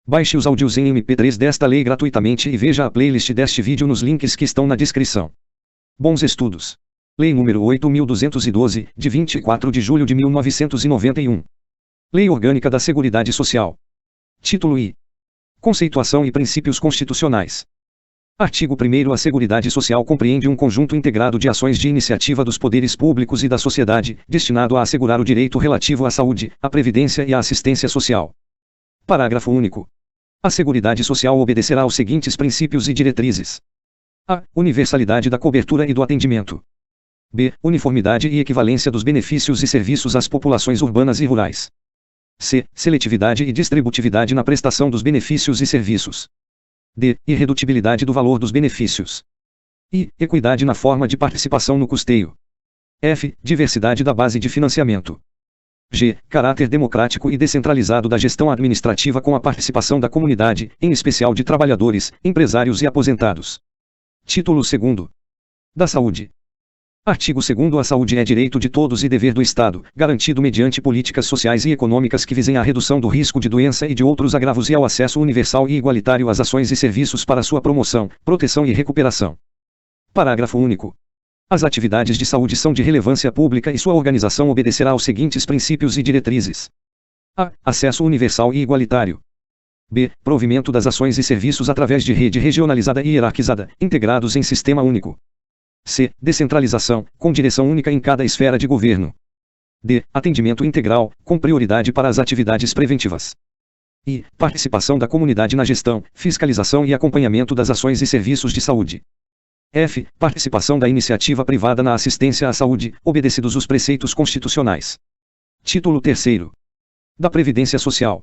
Baixe os áudios em MP3 desta lei gratuitamente e veja a playlist deste vídeo nos links que estão na descrição. Bons estudos. Lei número 8.212, de 24 de julho de 1991. Lei Orgânica da Seguridade Social. Título I. Conceituação e princípios constitucionais. Artigo 1º. A Seguridade Social compreende um conjunto integrado de ações de iniciativa dos poderes públicos e da sociedade, destinado a assegurar o direito relativo à saúde, à previdência e à assistência social. Parágrafo único. A Seguridade Social obedecerá aos seguintes princípios e diretrizes: a. Universalidade da cobertura e do atendimento. b. Uniformidade e equivalência dos benefícios e serviços às populações urbanas e rurais. c. Seletividade e distributividade na prestação dos benefícios e serviços. d. Irredutibilidade do valor dos benefícios. e. Equidade na forma de participação no custeio. f. Diversidade da base de financiamento. g. Caráter democrático e descentralizado da gestão administrativa com a participação da comunidade, em especial de trabalhadores, empresários e aposentados. Título 2º. Da saúde. Artigo 2º. A saúde é direito de todos e dever do Estado, garantido mediante políticas sociais e econômicas que visem à redução do risco de doença e de outros agravos e ao acesso universal e igualitário às ações e serviços para sua promoção, proteção e recuperação. Parágrafo único. As atividades de saúde são de relevância pública e sua organização obedecerá aos seguintes princípios e diretrizes: a. Acesso universal e igualitário. b. Provimento das ações e serviços através de rede regionalizada e hierarquizada, integrados em sistema único. c. Descentralização, com direção única em cada esfera de governo. d. Atendimento integral, com prioridade para as atividades preventivas. e. Participação da comunidade na gestão, fiscalização e acompanhamento das ações e serviços de saúde. f. Participação da iniciativa privada na assistência à saúde, obedecidos os preceitos constitucionais. Título 3º. Da Previdência Social.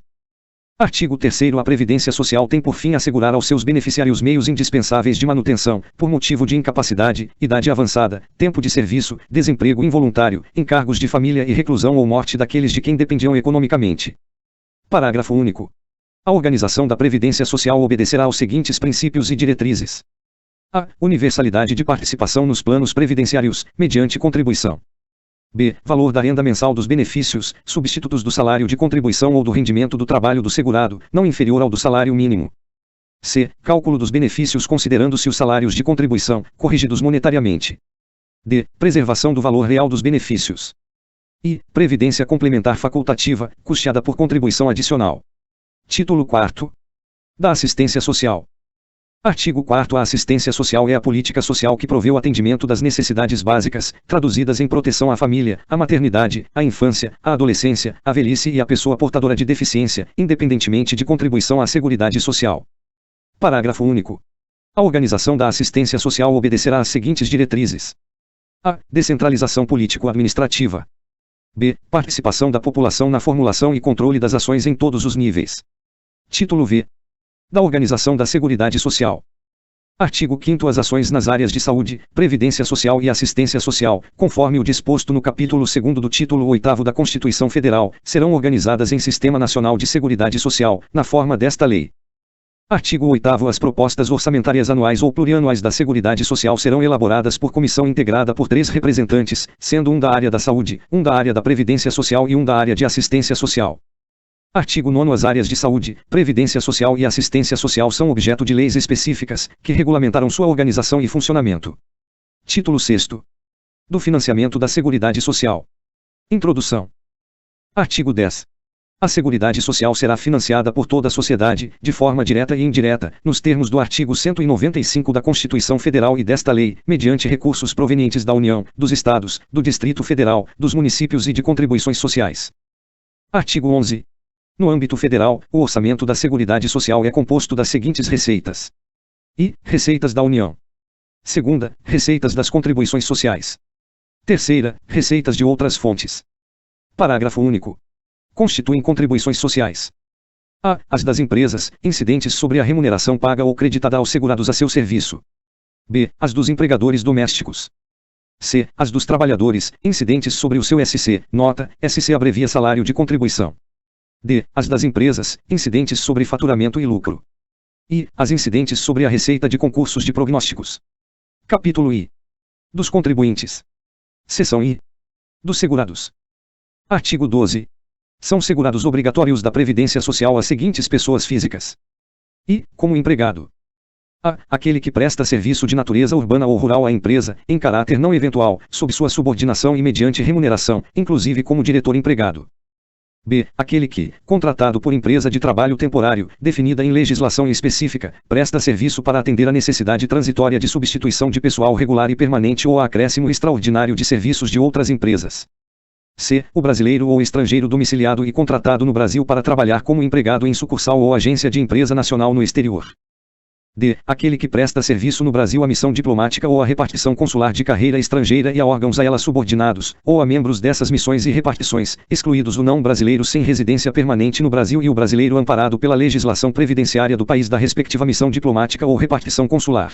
Artigo 3º. A Previdência Social tem por fim assegurar aos seus beneficiários meios indispensáveis de manutenção, por motivo de incapacidade, idade avançada, tempo de serviço, desemprego involuntário, encargos de família e reclusão ou morte daqueles de quem dependiam economicamente. Parágrafo único. A organização da Previdência Social obedecerá aos seguintes princípios e diretrizes: a. Universalidade de participação nos planos previdenciários, mediante contribuição. b. Valor da renda mensal dos benefícios, substitutos do salário de contribuição ou do rendimento do trabalho do segurado, não inferior ao do salário mínimo. c. Cálculo dos benefícios considerando-se os salários de contribuição, corrigidos monetariamente. d. Preservação do valor real dos benefícios. e. Previdência complementar facultativa, custeada por contribuição adicional. Título 4º. Da Assistência Social. Artigo 4º. A assistência social é a política social que provê o atendimento das necessidades básicas, traduzidas em proteção à família, à maternidade, à infância, à adolescência, à velhice e à pessoa portadora de deficiência, independentemente de contribuição à Seguridade Social. Parágrafo único. A organização da assistência social obedecerá às seguintes diretrizes: a. Descentralização político-administrativa. b. Participação da população na formulação e controle das ações em todos os níveis. Título V. Da organização da Seguridade Social. Artigo 5º. As ações nas áreas de saúde, previdência social e assistência social, conforme o disposto no capítulo 2º do título 8º da Constituição Federal, serão organizadas em Sistema Nacional de Seguridade Social, na forma desta lei. Artigo 8º. As propostas orçamentárias anuais ou plurianuais da Seguridade Social serão elaboradas por comissão integrada por 3 representantes, sendo um da área da saúde, um da área da previdência social e um da área de assistência social. Artigo 9º. As áreas de saúde, previdência social e assistência social são objeto de leis específicas, que regulamentarão sua organização e funcionamento. Título 6º. Do financiamento da Seguridade Social. Introdução. Artigo 10. A Seguridade Social será financiada por toda a sociedade, de forma direta e indireta, nos termos do artigo 195 da Constituição Federal e desta lei, mediante recursos provenientes da União, dos Estados, do Distrito Federal, dos municípios e de contribuições sociais. Artigo 11. No âmbito federal, o orçamento da Seguridade Social é composto das seguintes receitas: i. Receitas da União. Segunda, receitas das contribuições sociais. Terceira, receitas de outras fontes. Parágrafo único. Constituem contribuições sociais: a. As das empresas, incidentes sobre a remuneração paga ou creditada aos segurados a seu serviço. b. As dos empregadores domésticos. c. As dos trabalhadores, incidentes sobre o seu SC, nota, SC abrevia salário de contribuição. d. As das empresas, incidentes sobre faturamento e lucro. e. As incidentes sobre a receita de concursos de prognósticos. Capítulo I. Dos contribuintes. Seção I. Dos segurados. Artigo 12. São segurados obrigatórios da Previdência Social as seguintes pessoas físicas. I. Como empregado. A. Aquele que presta serviço de natureza urbana ou rural à empresa, em caráter não eventual, sob sua subordinação e mediante remuneração, inclusive como diretor empregado. B. Aquele que, contratado por empresa de trabalho temporário, definida em legislação específica, presta serviço para atender a necessidade transitória de substituição de pessoal regular e permanente ou a acréscimo extraordinário de serviços de outras empresas. C. O brasileiro ou estrangeiro domiciliado e contratado no Brasil para trabalhar como empregado em sucursal ou agência de empresa nacional no exterior. D. Aquele que presta serviço no Brasil à missão diplomática ou à repartição consular de carreira estrangeira e a órgãos a ela subordinados, ou a membros dessas missões e repartições, excluídos o não brasileiro sem residência permanente no Brasil e o brasileiro amparado pela legislação previdenciária do país da respectiva missão diplomática ou repartição consular.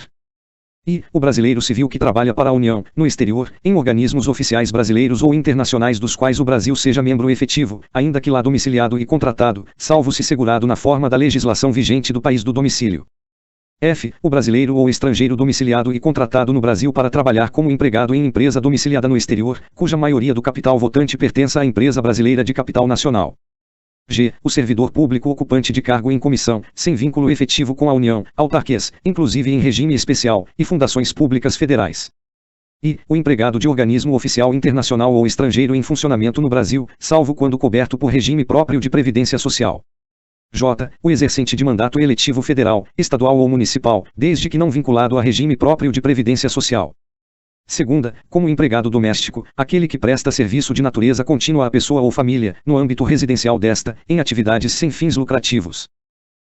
E. O brasileiro civil que trabalha para a União, no exterior, em organismos oficiais brasileiros ou internacionais dos quais o Brasil seja membro efetivo, ainda que lá domiciliado e contratado, salvo se segurado na forma da legislação vigente do país do domicílio. F. O brasileiro ou estrangeiro domiciliado e contratado no Brasil para trabalhar como empregado em empresa domiciliada no exterior, cuja maioria do capital votante pertença à empresa brasileira de capital nacional. G. O servidor público ocupante de cargo em comissão, sem vínculo efetivo com a União, autarquias, inclusive em regime especial, e fundações públicas federais. I. O empregado de organismo oficial internacional ou estrangeiro em funcionamento no Brasil, salvo quando coberto por regime próprio de previdência social. J. O exercente de mandato eletivo federal, estadual ou municipal, desde que não vinculado a regime próprio de previdência social. Segunda, como empregado doméstico, aquele que presta serviço de natureza contínua à pessoa ou família, no âmbito residencial desta, em atividades sem fins lucrativos.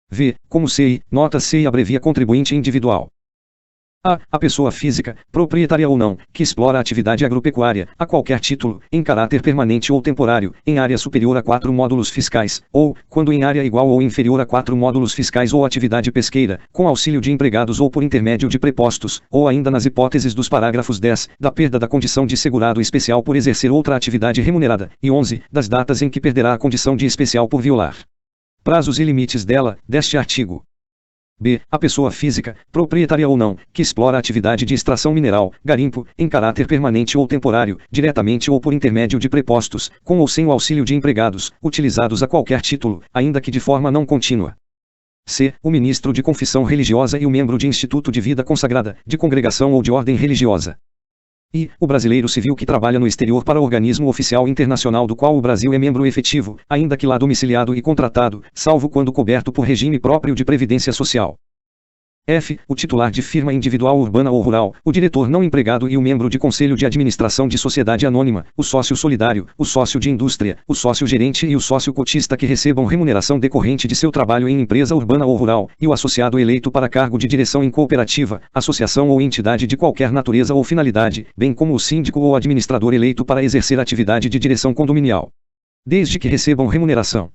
V. Como CI, nota C e abrevia contribuinte individual. A pessoa física, proprietária ou não, que explora a atividade agropecuária, a qualquer título, em caráter permanente ou temporário, em área superior a 4 módulos fiscais, ou, quando em área igual ou inferior a 4 módulos fiscais ou atividade pesqueira, com auxílio de empregados ou por intermédio de prepostos, ou ainda nas hipóteses dos parágrafos 10, da perda da condição de segurado especial por exercer outra atividade remunerada, e 11, das datas em que perderá a condição de especial por violar prazos e limites dela, deste artigo. B. A pessoa física, proprietária ou não, que explora a atividade de extração mineral, garimpo, em caráter permanente ou temporário, diretamente ou por intermédio de prepostos, com ou sem o auxílio de empregados, utilizados a qualquer título, ainda que de forma não contínua. C. O ministro de confissão religiosa e o membro de instituto de vida consagrada, de congregação ou de ordem religiosa. I. O brasileiro civil que trabalha no exterior para organismo oficial internacional do qual o Brasil é membro efetivo, ainda que lá domiciliado e contratado, salvo quando coberto por regime próprio de previdência social. F. O titular de firma individual urbana ou rural, o diretor não empregado e o membro de conselho de administração de sociedade anônima, o sócio solidário, o sócio de indústria, o sócio gerente e o sócio cotista que recebam remuneração decorrente de seu trabalho em empresa urbana ou rural, e o associado eleito para cargo de direção em cooperativa, associação ou entidade de qualquer natureza ou finalidade, bem como o síndico ou administrador eleito para exercer atividade de direção condominial. Desde que recebam remuneração.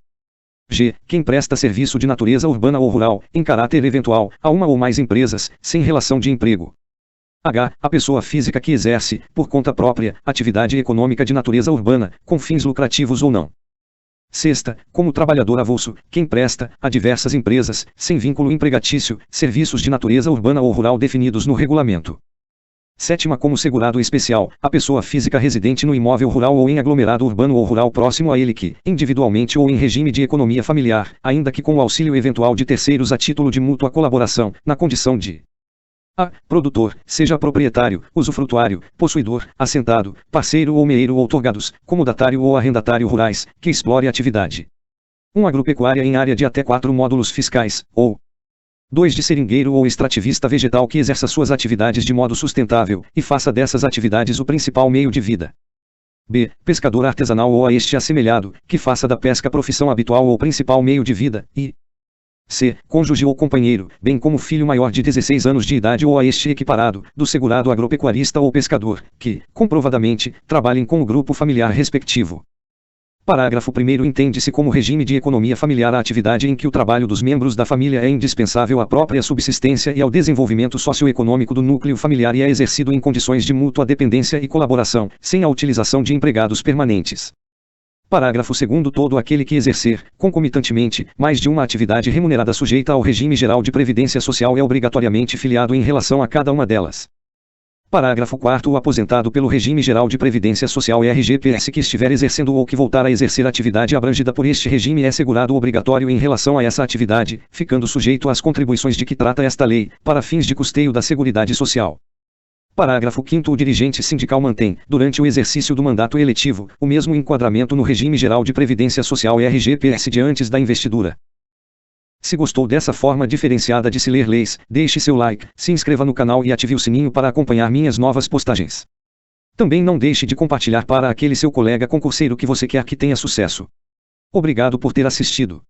G. Quem presta serviço de natureza urbana ou rural, em caráter eventual, a uma ou mais empresas, sem relação de emprego. H. A pessoa física que exerce, por conta própria, atividade econômica de natureza urbana, com fins lucrativos ou não. Sexta, como trabalhador avulso, quem presta, a diversas empresas, sem vínculo empregatício, serviços de natureza urbana ou rural definidos no regulamento. Sétima, como segurado especial, a pessoa física residente no imóvel rural ou em aglomerado urbano ou rural próximo a ele que, individualmente ou em regime de economia familiar, ainda que com o auxílio eventual de terceiros a título de mútua colaboração, na condição de a. Produtor, seja proprietário, usufrutuário, possuidor, assentado, parceiro ou meeiro outorgados, comodatário ou arrendatário rurais, que explore a atividade 1. Agropecuária em área de até 4 módulos fiscais, ou 2. De seringueiro ou extrativista vegetal que exerça suas atividades de modo sustentável, e faça dessas atividades o principal meio de vida. B. Pescador artesanal ou a este assemelhado, que faça da pesca profissão habitual ou principal meio de vida, e C. Cônjuge ou companheiro, bem como filho maior de 16 anos de idade ou a este equiparado, do segurado agropecuarista ou pescador, que, comprovadamente, trabalhem com o grupo familiar respectivo. Parágrafo 1º. Entende-se como regime de economia familiar a atividade em que o trabalho dos membros da família é indispensável à própria subsistência e ao desenvolvimento socioeconômico do núcleo familiar e é exercido em condições de mútua dependência e colaboração, sem a utilização de empregados permanentes. Parágrafo 2º. Todo aquele que exercer, concomitantemente, mais de uma atividade remunerada sujeita ao regime geral de previdência social é obrigatoriamente filiado em relação a cada uma delas. Parágrafo 4º. O aposentado pelo Regime Geral de Previdência Social RGPS que estiver exercendo ou que voltar a exercer atividade abrangida por este regime é segurado obrigatório em relação a essa atividade, ficando sujeito às contribuições de que trata esta lei, para fins de custeio da Seguridade Social. Parágrafo 5º. O dirigente sindical mantém, durante o exercício do mandato eletivo, o mesmo enquadramento no Regime Geral de Previdência Social RGPS de antes da investidura. Se gostou dessa forma diferenciada de se ler leis, deixe seu like, se inscreva no canal e ative o sininho para acompanhar minhas novas postagens. Também não deixe de compartilhar para aquele seu colega concurseiro que você quer que tenha sucesso. Obrigado por ter assistido.